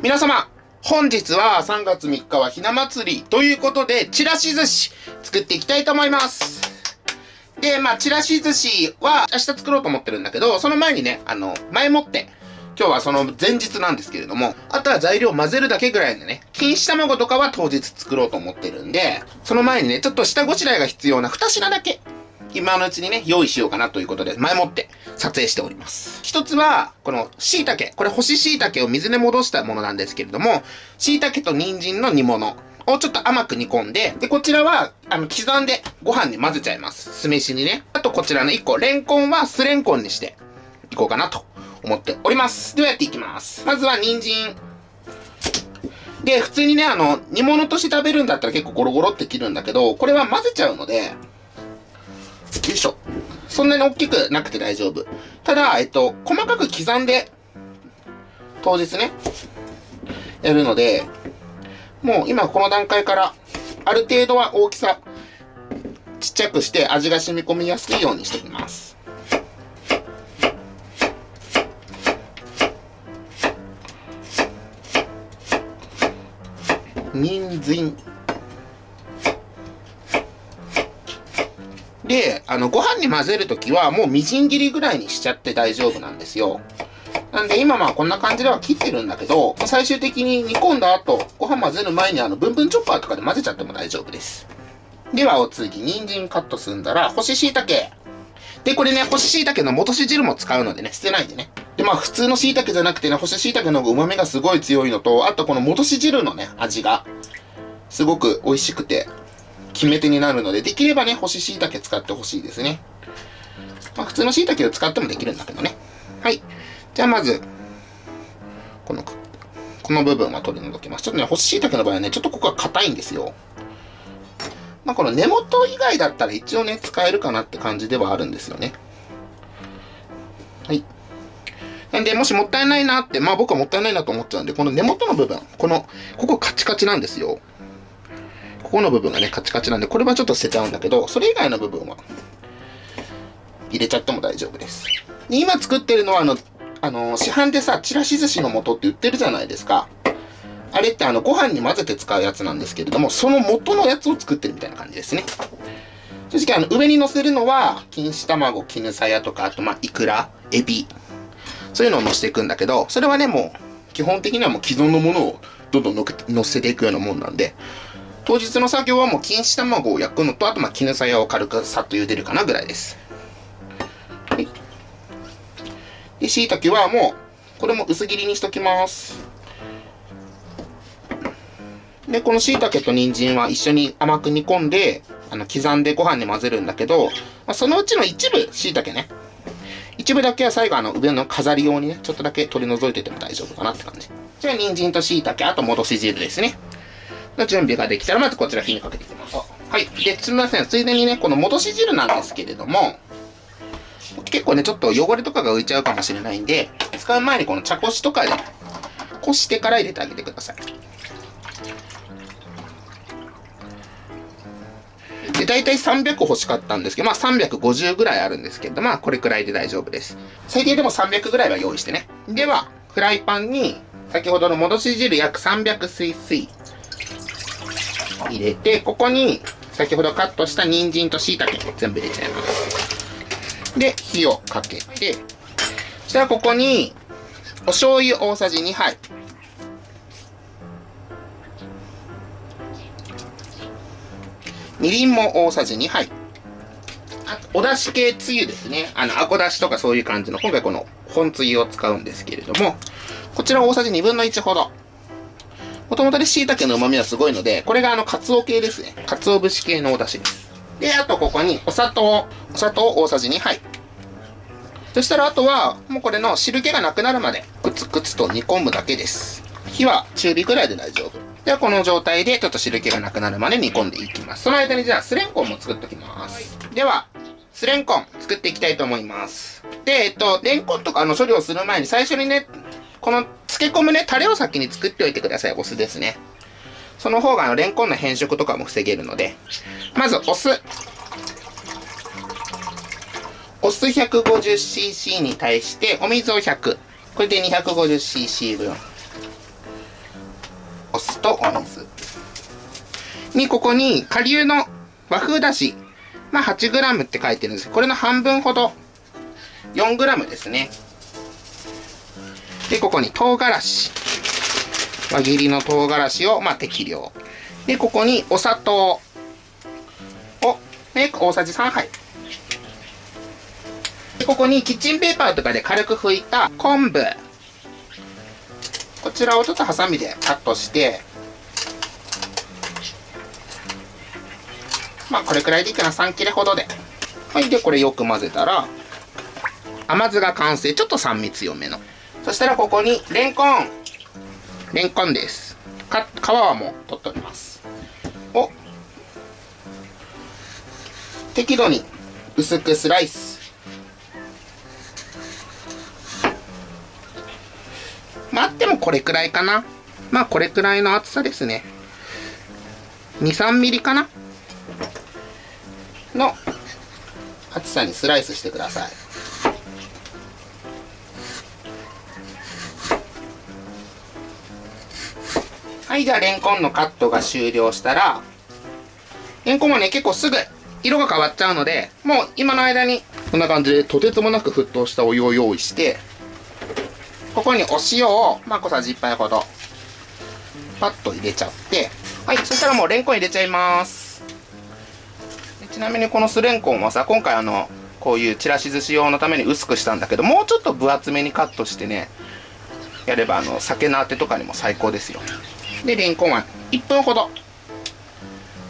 皆様、本日は3月3日はひな祭りということで、ちらし寿司作っていきたいと思います。で、ちらし寿司は明日作ろうと思ってるんだけど、その前にね、前もって、今日はその前日なんですけれども、あとは材料を混ぜるだけぐらいのね、錦糸卵とかは当日作ろうと思ってるんで、その前にね、ちょっと下ごしらえが必要な2品だけ、今のうちにね、用意しようかなということで、前もって撮影しております。一つは、この椎茸。これ干し椎茸を水で戻したものなんですけれども、椎茸と人参の煮物をちょっと甘く煮込んで、で、こちらは、刻んでご飯に混ぜちゃいます。酢飯にね。あとこちらの1個、レンコンは酢レンコンにしていこうかなと思っております。ではやっていきます。まずは人参。で、普通にね、煮物として食べるんだったら結構ゴロゴロって切るんだけど、これは混ぜちゃうので、よいしょ。そんなに大きくなくて大丈夫。ただ、細かく刻んで、当日ね、やるので、もう今この段階から、ある程度は大きさ、ちっちゃくして味が染み込みやすいようにしておきます。人参。で、ご飯に混ぜるときはもうみじん切りぐらいにしちゃって大丈夫なんですよ。なんで今こんな感じでは切ってるんだけど、最終的に煮込んだ後、ご飯混ぜる前にブンブンチョッパーとかで混ぜちゃっても大丈夫です。ではお次、人参カット済んだら、干し椎茸。で、これね、干し椎茸の戻し汁も使うのでね、捨てないでね。で、普通の椎茸じゃなくてね、干し椎茸の方が旨味がすごい強いのと、あとこの戻し汁のね、味が、すごく美味しくて、決め手になるので、できればね、干し椎茸使ってほしいですね。普通の椎茸を使ってもできるんだけどね。はい。じゃあまず、この部分は取り除きます。ちょっとね、干し椎茸の場合はね、ちょっとここが硬いんですよ。この根元以外だったら一応ね、使えるかなって感じではあるんですよね。はい。なんで、もしもったいないなって、僕はもったいないなと思っちゃうんで、この根元の部分、ここカチカチなんですよ。ここの部分がね、カチカチなんで、これはちょっと捨てちゃうんだけど、それ以外の部分は、入れちゃっても大丈夫です。で、今作ってるのは、市販でさ、ちらし寿司の素って売ってるじゃないですか。あれってご飯に混ぜて使うやつなんですけれども、その元のやつを作ってるみたいな感じですね。正直上に乗せるのは、錦糸卵、絹さやとか、あとイクラ、エビ、そういうのを乗せていくんだけど、それはね、もう、基本的にはもう既存のものをどんどん乗せていくようなもんなんで、当日の作業はもう錦糸卵を焼くのと、あと絹さやを軽くさっと茹でるかなぐらいです。はい。で、椎茸はもう、これも薄切りにしときます。で、この椎茸と人参は一緒に甘く煮込んで、刻んでご飯に混ぜるんだけど、そのうちの一部、椎茸ね。一部だけは最後上の飾り用にね、ちょっとだけ取り除いてても大丈夫かなって感じ。じゃあ、人参と椎茸、あと戻し汁ですね。の準備ができたら、まずこちら火にかけていきます。はい。で、すみません。ついでにね、この戻し汁なんですけれども、結構ね、ちょっと汚れとかが浮いちゃうかもしれないんで、使う前にこの茶こしとかで、こしてから入れてあげてください。で、だいたい300欲しかったんですけど、350ぐらいあるんですけど、これくらいで大丈夫です。最低でも300ぐらいは用意してね。では、フライパンに、先ほどの戻し汁約 300cc 入れて、ここに先ほどカットした人参と椎茸全部入れちゃいます。で、火をかけて、そしたらここにお醤油大さじ2杯。みりんも大さじ2杯。あと、お出汁系つゆですね。あこだしとかそういう感じの、今回この本つゆを使うんですけれども、こちら大さじ2分の1ほど。もともとで椎茸の旨味はすごいので、これがカツオ系ですね。カツオ節系のお出汁です。で、あとここにお砂糖大さじ2杯。そしたらあとは、もうこれの汁気がなくなるまで、クツクツと煮込むだけです。火は中火くらいで大丈夫。ではこの状態でちょっと汁気がなくなるまで煮込んでいきます。その間にじゃあ、酢レンコンも作っておきます。では、酢レンコン作っていきたいと思います。で、レンコンとか処理をする前に最初にね、この漬け込むね、タレを先に作っておいてください。お酢ですね。その方がレンコンの変色とかも防げるので。まず、お酢。お酢 150cc に対して、お水を100。これで 250cc 分。お酢とお水。に、ここに、顆粒の和風だし。まあ、8g って書いてるんです。これの半分ほど。4g ですね。で、ここに唐辛子。輪切りの唐辛子を、まあ、適量。で、ここにお砂糖。を、ね、大さじ3杯。で、ここにキッチンペーパーとかで軽く拭いた昆布。こちらをちょっとハサミでカットして、まあ、これくらいでいいかな。3切れほどで。はい。で、これよく混ぜたら、甘酢が完成。ちょっと酸味強めの。そしたら、ここに、レンコン。レンコンです。皮はもう取っております。を、適度に薄くスライス。まあ、あってもこれくらいかな。まあ、これくらいの厚さですね。2、3ミリかなの厚さにスライスしてください。はい、じゃあレンコンのカットが終了したら、レンコンはね、結構すぐ色が変わっちゃうので、もう今の間にこんな感じでとてつもなく沸騰したお湯を用意して、ここにお塩を、まあ、小さじ1杯ほどパッと入れちゃって、はい、そしたらもうレンコン入れちゃいます。ちなみにこの酢レンコンはさ、今回こういうちらし寿司用のために薄くしたんだけど、もうちょっと分厚めにカットしてね、やれば酒のあてとかにも最高ですよ。で、レンコンは1分ほど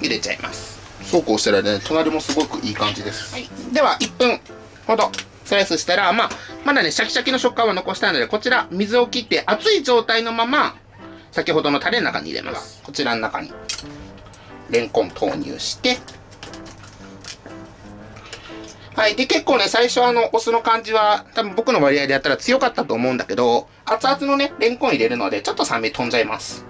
茹でちゃいます。そうこうしたらね、隣もすごくいい感じです。はい。では、1分ほどスライスしたら、まだね、シャキシャキの食感は残したいので、こちら、水を切って熱い状態のまま、先ほどのタレの中に入れます。こちらの中に、レンコン投入して、はい。で、結構ね、最初お酢の感じは、多分僕の割合でやったら強かったと思うんだけど、熱々のね、レンコン入れるので、ちょっと酸味飛んじゃいます。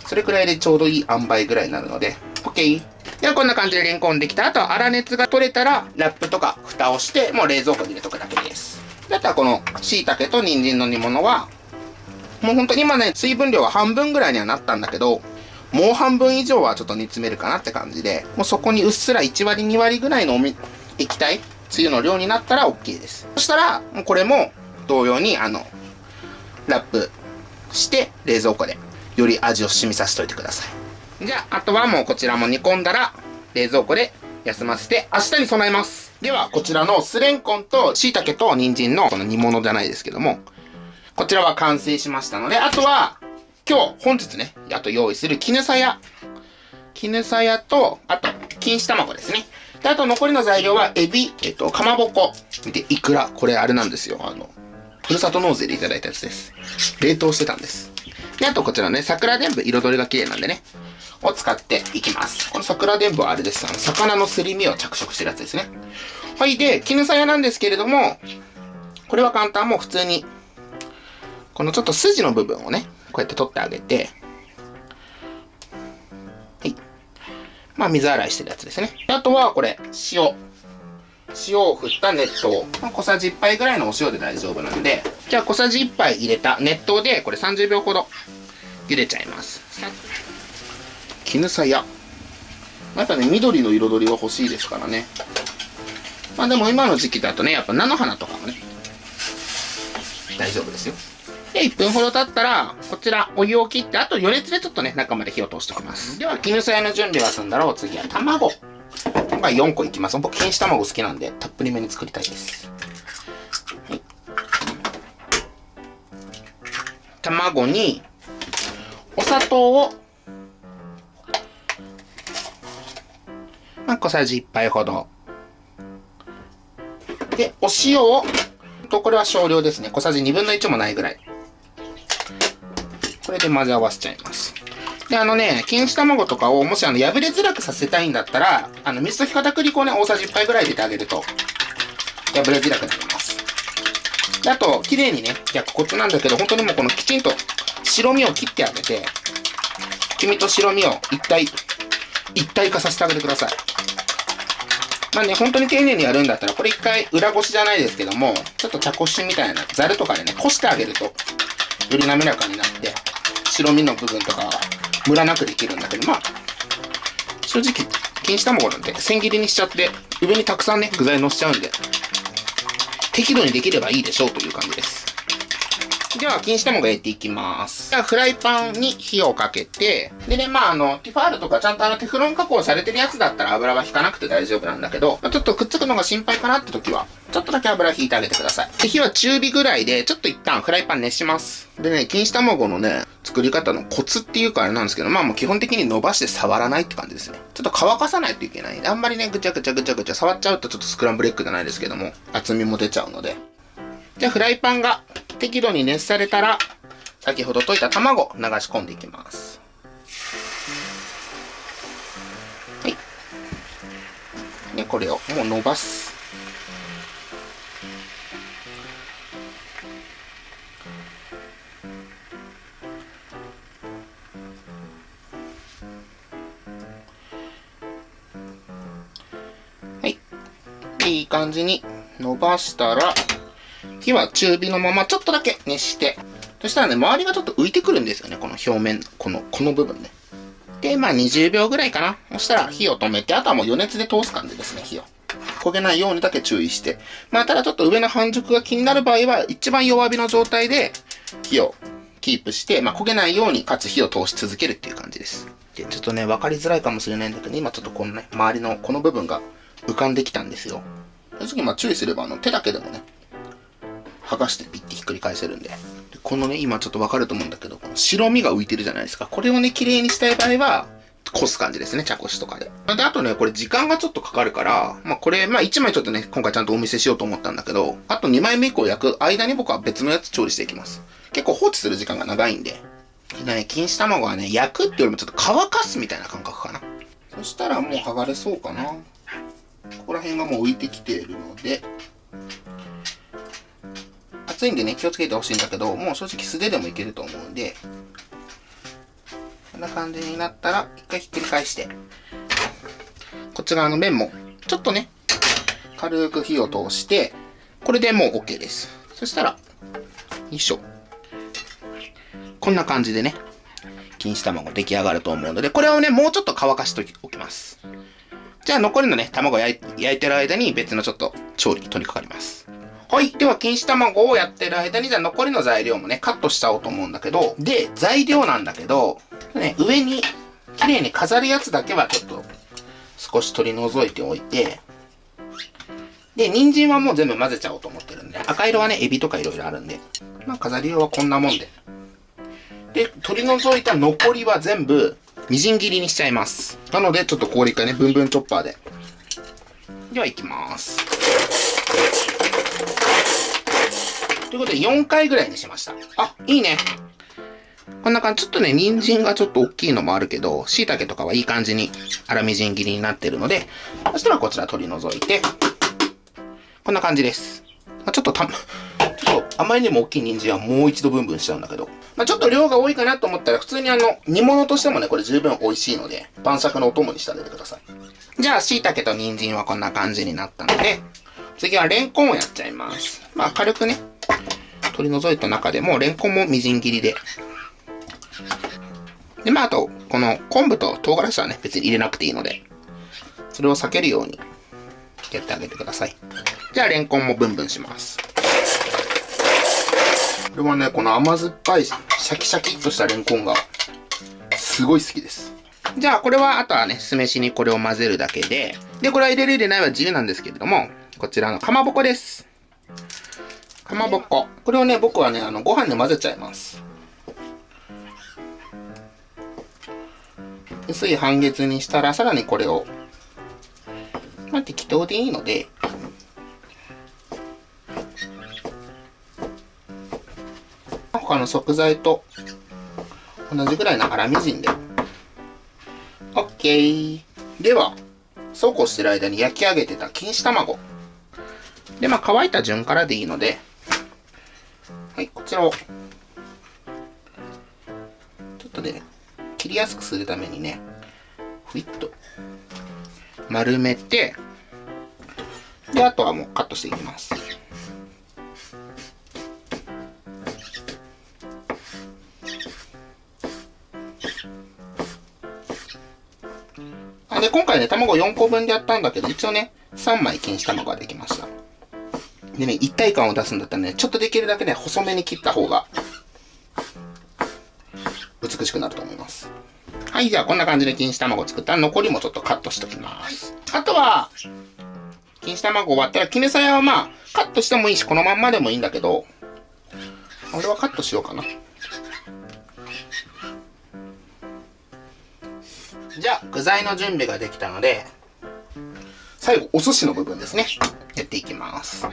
それくらいでちょうどいい塩梅ぐらいになるので、OK。では、こんな感じでレンコンできた。あとは粗熱が取れたら、ラップとか蓋をして、もう冷蔵庫に入れとくだけです。で、あとはこの、椎茸と人参の煮物は、もう本当に今ね、水分量は半分ぐらいにはなったんだけど、もう半分以上はちょっと煮詰めるかなって感じで、もうそこにうっすら1割2割ぐらいの液体、つゆの量になったら OK です。そしたら、もうこれも同様にラップして冷蔵庫でより味を染みさせておいてください。じゃあ、あとはもうこちらも煮込んだら冷蔵庫で休ませて明日に備えます。では、こちらの酢レンコンと椎茸と人参のこの煮物じゃないですけども、こちらは完成しましたので、あとは本日ね、あと用意する絹さやと、あと錦糸卵ですね。で、あと残りの材料は、エビ、かまぼこ、で、イクラ。これあれなんですよ。ふるさと納税でいただいたやつです。冷凍してたんです。で、あとこちらね、桜でんぶ、彩りが綺麗なんでね、を使っていきます。この桜でんぶはあれです。魚のすり身を着色してるやつですね。はい。で、絹さやなんですけれども、これは簡単。もう普通に、このちょっと筋の部分をね、こうやって取ってあげて、まあ、水洗いしてるやつですね。あとは、これ、塩を振った熱湯。小さじ1杯ぐらいのお塩で大丈夫なんで、じゃあ小さじ1杯入れた熱湯で、これ30秒ほど茹でちゃいます。絹さや。やっぱね、緑の彩りは欲しいですからね。まあでも今の時期だとね、やっぱ菜の花とかもね、大丈夫ですよ。で、1分ほど経ったら、こちら、お湯を切って、あと余熱でちょっとね、中まで火を通しておきます。では、絹さやの準備が済んだら、お次は卵。今回4個いきます。僕、錦糸卵好きなんで、たっぷりめに作りたいです。はい。卵に、お砂糖を、まあ、小さじ1杯ほど。で、お塩を、これは少量ですね。小さじ1/2もないぐらい。これで混ぜ合わせちゃいます。で、錦糸卵とかを、もし破れづらくさせたいんだったら、水溶き片栗粉をね、大さじ1杯ぐらい入れてあげると、破れづらくなります。で、あと、綺麗にね、焼くコツなんだけど、本当にもうこのきちんと白身を切ってあげて、黄身と白身を一体化させてあげてください。まあね、本当に丁寧にやるんだったら、これ一回裏ごしじゃないですけども、ちょっと茶こしみたいなザルとかでね、こしてあげると、より滑らかになって、白身の部分とかはムラなくできるんだけど、まあ、正直、錦糸卵なんて千切りにしちゃって、上にたくさんね、具材乗せちゃうんで、適度にできればいいでしょうという感じです。では、錦糸卵焼いていきます。じゃあ、フライパンに火をかけて、でね、まあ、ティファールとかちゃんとテフロン加工されてるやつだったら油は引かなくて大丈夫なんだけど、まあ、ちょっとくっつくのが心配かなって時は、ちょっとだけ油引いてあげてください。で、火は中火ぐらいで、ちょっと一旦フライパン熱します。でね、錦糸卵のね、作り方のコツっていうかあれなんですけど、まあもう基本的に伸ばして触らないって感じですね。ちょっと乾かさないといけない。あんまりね、ぐちゃぐちゃ触っちゃうとちょっとスクランブルエッグじゃないですけども、厚みも出ちゃうので。じゃあフライパンが適度に熱されたら、先ほど溶いた卵流し込んでいきます。はい。で、これをもう伸ばす。はい。いい感じに伸ばしたら、火は中火のままちょっとだけ熱して、そしたらね、周りがちょっと浮いてくるんですよね。この表面、この部分ね。で、まあ20秒ぐらいかな。そしたら火を止めて、あとはもう余熱で通す感じですね、火を。焦げないようにだけ注意して。まあただちょっと上の半熟が気になる場合は、一番弱火の状態で火をキープして、まあ焦げないように、かつ火を通し続けるっていう感じです。で、ちょっとね、わかりづらいかもしれないんだけど、今ちょっとこのね、周りのこの部分が浮かんできたんですよ。その時まあ注意すれば、手だけでもね、剥がしてピッてひっくり返せるんで。このね、今ちょっとわかると思うんだけど、この白身が浮いてるじゃないですか。これをね、綺麗にしたい場合は、こす感じですね、茶こしとかで。で、あとね、これ時間がちょっとかかるから、まあこれ、まあ1枚ちょっとね、今回ちゃんとお見せしようと思ったんだけど、あと2枚目以降焼く間に僕は別のやつ調理していきます。結構放置する時間が長いんで。でね、錦糸卵はね、焼くってよりもちょっと乾かすみたいな感覚かな。そしたらもう剥がれそうかな。ここら辺がもう浮いてきているので、熱いんでね、気をつけてほしいんだけど、もう正直素手でもいけると思うんで、こんな感じになったら、一回ひっくり返して、こっち側の面も、ちょっとね、軽く火を通して、これでもう OK です。そしたら、よいしょ。こんな感じでね、錦糸卵出来上がると思うので、これをね、もうちょっと乾かしておきます。じゃあ残りのね、卵焼いてる間に別のちょっと調理に取り掛かります。はい。では、錦糸卵をやってる間に、じゃあ残りの材料もね、カットしちゃおうと思うんだけど、で、材料なんだけど、ね、上に綺麗に飾るやつだけはちょっと少し取り除いておいて、で、人参はもう全部混ぜちゃおうと思ってるんで、赤色はね、エビとかいろいろあるんで、まあ飾り用はこんなもんで。で、取り除いた残りは全部みじん切りにしちゃいます。なので、ちょっとこれ一回ね、ブンブンチョッパーで。では、いきます。ということで4回ぐらいにしました。あ、いいね。こんな感じ。ちょっとね、人参がちょっと大きいのもあるけど、椎茸とかはいい感じに粗みじん切りになってるので、そしたらこちら取り除いて、こんな感じです。ちょっとあまりにも大きい人参はもう一度ブンブンしちゃうんだけど、ちょっと量が多いかなと思ったら、普通に煮物としてもね、これ十分美味しいので、晩酌のお供にしてあげてください。じゃあ、椎茸と人参はこんな感じになったので、次はレンコンをやっちゃいます。軽くね、取り除いた中でも、レンコンもみじん切りで。で、あと、この昆布と唐辛子はね、別に入れなくていいので、それを避けるようにやってあげてください。じゃあ、レンコンもブンブンします。これはね、この甘酸っぱいシャキシャキっとしたレンコンが、すごい好きです。じゃあ、これは、あとはね、酢飯にこれを混ぜるだけで、で、これは入れる入れないは自由なんですけれども、こちらのかまぼこです。かまぼこ。これをね、僕はね、ご飯に混ぜちゃいます。薄い半月にしたら、さらにこれを、適当でいいので、他の食材と同じぐらいの粗みじんで。OK。では、そうこうしてる間に焼き上げてた錦糸卵。で、乾いた順からでいいので、はい、こちらを、ちょっとね、切りやすくするためにね、ふいっと丸めて、で、あとはもうカットしていきます。で、今回ね、卵4個分でやったんだけど、一応ね、3枚錦糸卵ができました。でね、一体感を出すんだったらね、ちょっとできるだけね、細めに切った方が、美しくなると思います。はい、じゃあこんな感じで錦糸卵を作ったら、残りもちょっとカットしておきます。あとは、錦糸卵終わったら、絹さやはまあ、カットしてもいいし、このまんまでもいいんだけど、俺はカットしようかな。じゃあ、具材の準備ができたので、最後、お寿司の部分ですね。やっていきます。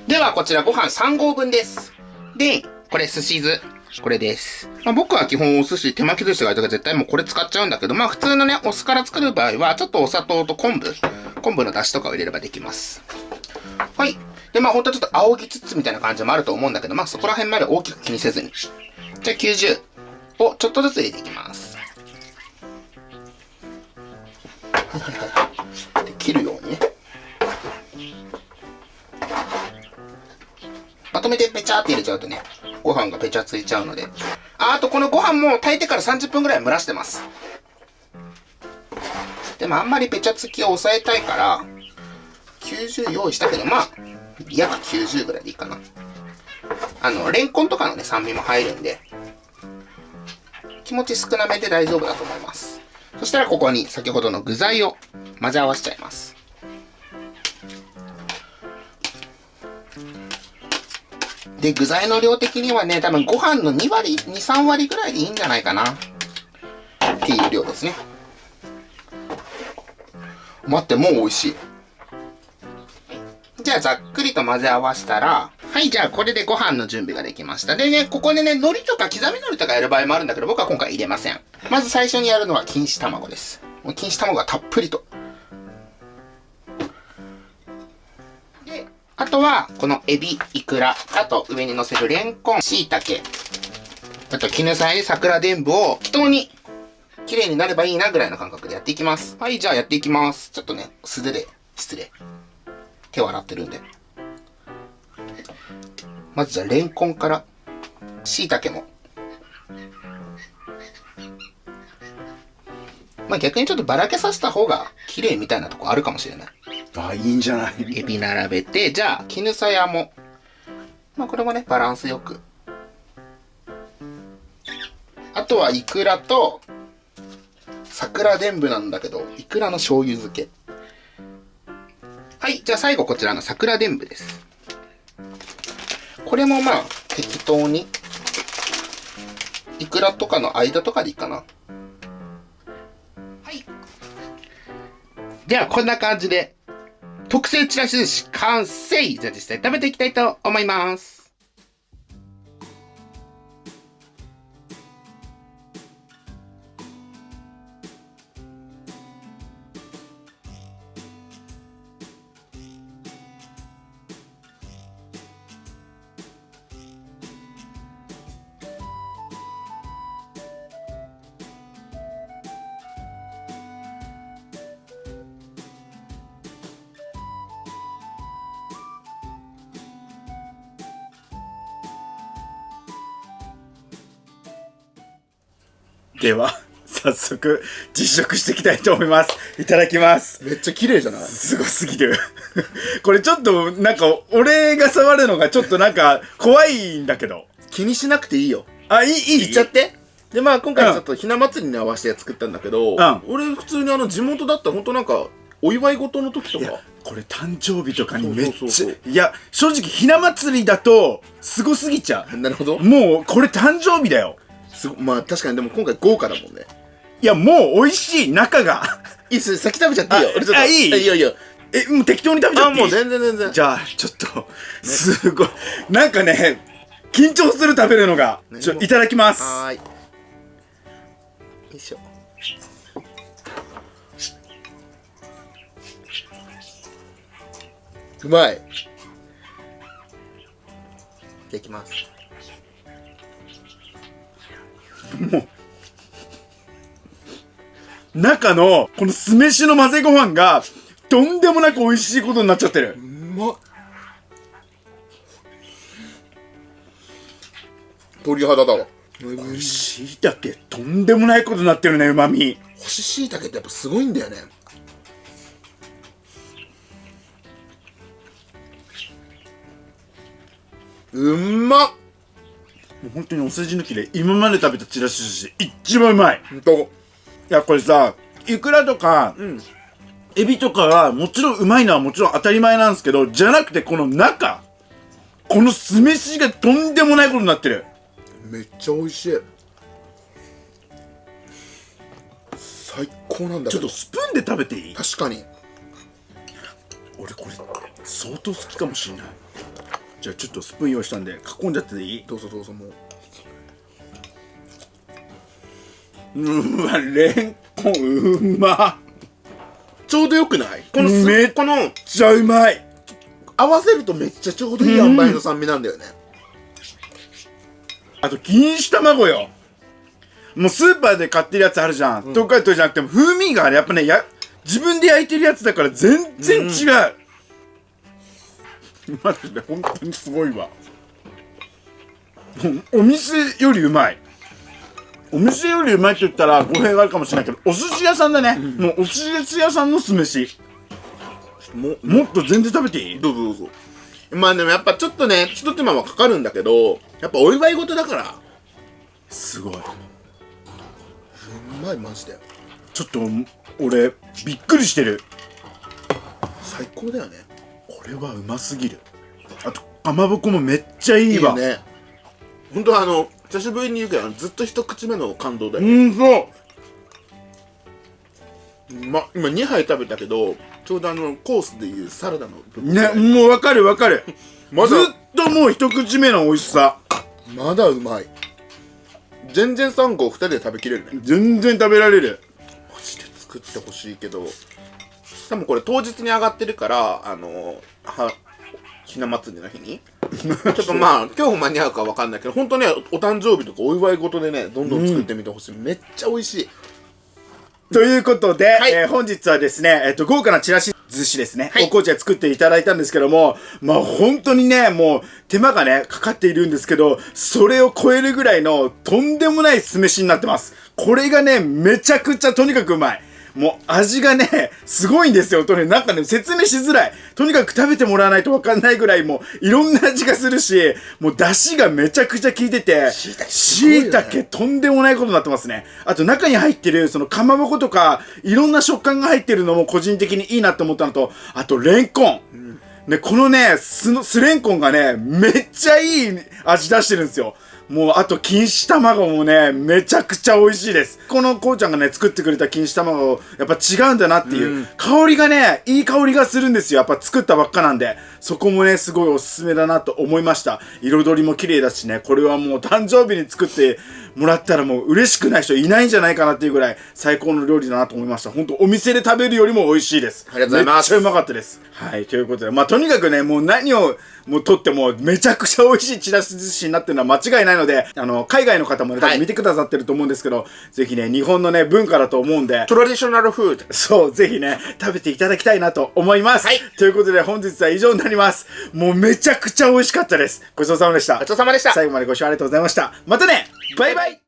では、こちらご飯3合分です。で、これ寿司酢。これです。まあ、僕は基本お寿司、手巻き寿司があるとか絶対もうこれ使っちゃうんだけど、まあ普通のね、お酢から作る場合は、ちょっとお砂糖と昆布の出汁とかを入れればできます。はい。で、まあほんとちょっと仰ぎつつみたいな感じもあると思うんだけど、まあそこら辺まで大きく気にせずに。じゃあ90をちょっとずつ入れていきます。で切るようにね。まとめてペチャーって入れちゃうとね、ご飯がペチャついちゃうので。あとこのご飯も炊いてから30分ぐらい蒸らしてます。でもあんまりペチャつきを抑えたいから、90用意したけど、まあ、約90ぐらいでいいかな。レンコンとかのね、酸味も入るんで、気持ち少なめで大丈夫だと思います。そしたらここに先ほどの具材を混ぜ合わせちゃいます。で、具材の量的にはね、多分ご飯の2割、2、3割ぐらいでいいんじゃないかな。っていう量ですね。待って、もう美味しい。じゃあ、ざっくりと混ぜ合わせたら、はい、じゃあ、これでご飯の準備ができました。でね、ここでね、海苔とか刻み海苔とかやる場合もあるんだけど、僕は今回入れません。まず最初にやるのは錦糸卵です。もう錦糸卵がたっぷりと。で、あとは、このエビ、イクラ、あと上に乗せるレンコン、椎茸、あと絹さやに桜でんぶを適当に綺麗になればいいなぐらいの感覚でやっていきます。はい、じゃあやっていきます。ちょっとね、素手で、失礼。手を洗ってるんで。まずじゃあレンコンから、椎茸も。まあ逆にちょっとばらけさせた方が綺麗みたいなとこあるかもしれない。あ、いいんじゃない？エビ並べて、じゃあ絹さやも。まあこれもね、バランスよく。あとはイクラと、桜でんぶなんだけど、イクラの醤油漬け。はい、じゃあ最後こちらの桜でんぶです。これもまあ、適当に、イクラとかの間とかでいいかな。はい。ではこんな感じで、特製ちらし寿司完成！じゃあ実際食べていきたいと思います。では、早速、実食していきたいと思います。いただきます。めっちゃ綺麗じゃない？すごすぎる。これちょっと、なんか、俺が触るのがちょっとなんか、怖いんだけど。気にしなくていいよ。あ、いいいっちゃって。で、まあ今回ちょっとひな祭りに合わせて作ったんだけど、俺普通に地元だったらほんとなんか、お祝い事の時とか。これ誕生日とかにめっちゃ、いや、正直ひな祭りだと、すごすぎちゃう。なるほど。もう、これ誕生日だよ。まあ確かにでも今回豪華だもんね。いや、もう美味しい、中が。いいっす、先食べちゃっていいよ。俺ちょっと。あ、いい？いいよいいよ。もう適当に食べちゃっていい？もう全然。じゃあ、ちょっと、すごい。なんかね、緊張する食べるのが。いただきます。はーい。よいしょ。うまい。できます。もう、中の、この酢飯の混ぜご飯が、とんでもなく美味しいことになっちゃってる。うまっ。鳥肌だわ。しいたけとんでもないことになってるね、うまみ。干し椎茸ってやっぱすごいんだよね。うんまっ。もう本当にお世辞抜きで今まで食べたちらし寿司一番うまい。ほんと。いやこれさ、イクラとか、エビとかはもちろんうまいのはもちろん当たり前なんですけど、じゃなくてこの中、この酢飯がとんでもないことになってる。めっちゃ美味しい。最高なんだけど。ちょっとスプーンで食べていい？確かに。俺これ相当好きかもしんない。じゃあちょっとスプーン用意したんで囲んじゃっていい？どうぞどうぞ。もううわ、レンコンうま。ちょうどよくない？このこのめっちゃうまい。合わせるとめっちゃちょうどいい塩梅の酸味なんだよね。あと錦糸卵よ。もうスーパーで買ってるやつあるじゃん。東海東じゃなくても風味があれやっぱね、自分で焼いてるやつだから全然違う。マジで本当にすごいわ。もうお店よりうまい。お店よりうまいって言ったら語弊があるかもしれないけど、お寿司屋さんだね。もうお寿司屋さんの酢飯。もっと全然食べていい？どうぞどうぞ。まあでもやっぱちょっとね、一手間はかかるんだけど、やっぱお祝い事だから。すごい。うまい、マジで。ちょっと俺びっくりしてる。最高だよね。これはうますぎる。あとかまぼこもめっちゃいいわ。いいよね。ほんと久しぶりに言うけど、ずっと一口目の感動だよ。そう今2杯食べたけど、ちょうどコースでいうサラダの部分ね、もうわかるわかる。まだずっともう一口目の美味しさ。まだうまい。全然3個2人で食べきれるね。全然食べられる。マジで作ってほしいけど、多分これ当日に上がってるからひな祭りの日にちょっとまあ今日も間に合うかわかんないけど、ほんとね、お誕生日とかお祝い事でね、どんどん作ってみてほしい。めっちゃ美味しい。ということで、はい本日はですね、豪華なちらし寿司ですね、はいお紅茶作っていただいたんですけども、まあ本当にね、もう手間がね、かかっているんですけど、それを超えるぐらいのとんでもない酢飯になってます。これがね、めちゃくちゃとにかくうまい。もう味がね、すごいんですよ。とになんかね、説明しづらい。とにかく食べてもらわないとわかんないぐらい、もういろんな味がするし、もう出汁がめちゃくちゃ効いてて、椎茸とんでもないことになってますね。あと中に入ってる、そのかまぼことか、いろんな食感が入ってるのも個人的にいいなって思ったのと、あとレンコン。ね、このね、酢レンコンがね、めっちゃいい味出してるんですよ。もう、あと、錦糸卵もね、めちゃくちゃ美味しいです。このこうちゃんがね、作ってくれた錦糸卵、やっぱ違うんだなっていう、香りがね、いい香りがするんですよ。やっぱ作ったばっかなんで。そこもね、すごいおすすめだなと思いました。彩りも綺麗だしね、これはもう誕生日に作ってもらったらもう嬉しくない人いないんじゃないかなっていうぐらい、最高の料理だなと思いました。ほんと、お店で食べるよりも美味しいです。ありがとうございます。めっちゃうまかったです。はい、ということで、まあ、とにかくね、もう何を、もうとってもめちゃくちゃ美味しいちらし寿司になってるのは間違いないので、海外の方もね、多分見てくださってると思うんですけど、ぜひね、日本のね、文化だと思うんで、トラディショナルフード。そう、ぜひね、食べていただきたいなと思います。はい。ということで、本日は以上になります。もうめちゃくちゃ美味しかったです。ごちそうさまでした。ごちそうさまでした。最後までご視聴ありがとうございました。またね、バイバイ。